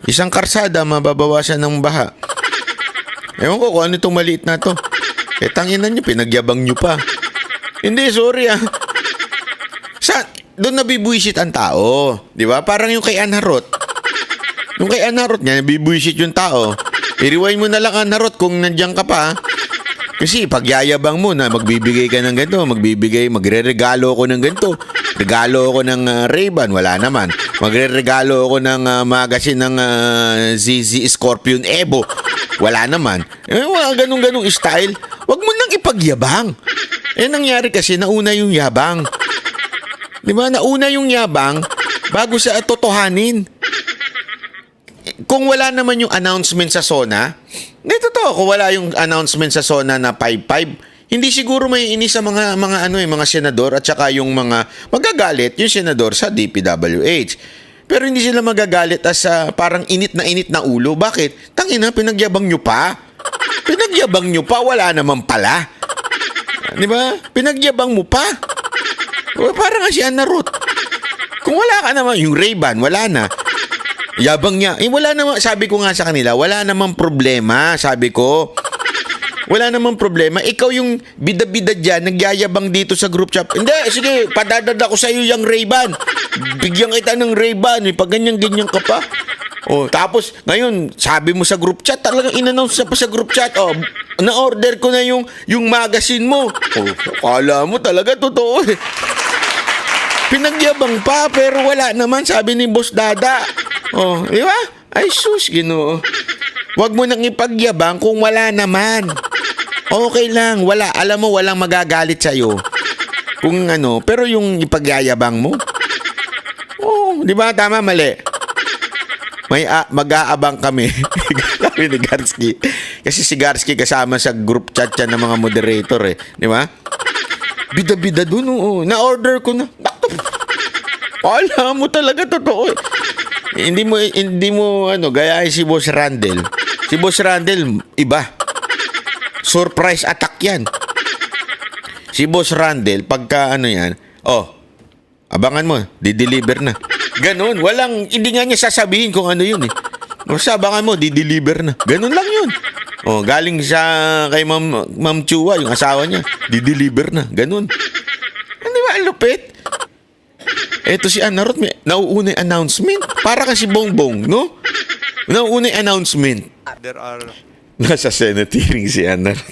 Isang karsada, mababawasan ng baha. Ewan ko kung ano itong maliit na to. Tanginan nyo, pinagyabang nyo pa. Hindi, sorry doon nabibwisit ang tao. Di ba? Parang yung kay Anharot. Yung kay Anharot niya, nabibwisit yung tao. I-rewind mo na lang Anharot kung nandiyan ka pa. Kasi pagyayabang mo na magbibigay ka ng ganito, magre-regalo ako ng ganito. Regalo ako ng Ray-Ban, wala naman. Magre-regalo ako ng magazine ng ZZ Scorpion Evo, wala naman. Mga ganung-ganung style, wag mo nang ipagyabang. Nangyari kasi, nauna yung yabang. Di ba? Nauna yung yabang bago sa totohanin. Kung wala naman yung announcement sa SONA, totoo, kung wala yung announcement sa SONA na 5-5, hindi siguro may inis sa mga senador at saka yung mga magagalit yung senador sa DPWH. Pero hindi sila magagalit as parang init na ulo. Bakit? Tangina, pinagyabang nyo pa. Pinagyabang nyo pa, wala naman pala. Di ba? Pinagyabang mo pa. Parang nga si Anharot. Kung wala ka naman, yung Ray-Ban, wala na. Yabang niya. Wala naman, sabi ko nga sa kanila, wala namang problema, sabi ko. Wala namang problema. Ikaw yung bida-bida dyan, nagyayabang dito sa group chat. Hindi, sige, padadad ako sa iyo yung Ray-Ban. Bigyan kita ng Ray-Ban, pag ganyan-ganyan ka pa. Tapos, ngayon, sabi mo sa group chat, talagang in-announce pa sa group chat, na-order ko na yung magazine mo. Kala mo talaga, totoo Pinagyabang pa, pero wala naman, sabi ni Boss Dada. Di ba? Ay, sus, Ginoo. Huwag mo nang ipagyabang kung wala naman. Okay lang, wala. Alam mo, walang magagalit sa'yo. Kung pero yung ipagyayabang mo, di ba? Tama, mali. Mag-aabang kami. Kami ni Garsky. Kasi si Garsky kasama sa group chat yan ng mga moderator Di ba? Bida-bida dun, na-order ko na. Alam mo talaga, totoo Hindi mo gayahin si Boss Randel. Si Boss Randel, iba. Surprise attack yan. Si Boss Randel, pagka yan, abangan mo, di-deliver na. Ganon, hindi nga niya sasabihin kung ano yun Basta abangan mo, di-deliver na. Ganon lang yun. Galing kay Ma'am Chua, yung asawa niya, di-deliver na. Ganon. Hindi ba, ang lupit? Eto si Anharot, may nauunay announcement. Para kasi Bongbong, no? Nauunay announcement. There are... Nasa Senate hearing si Anharot.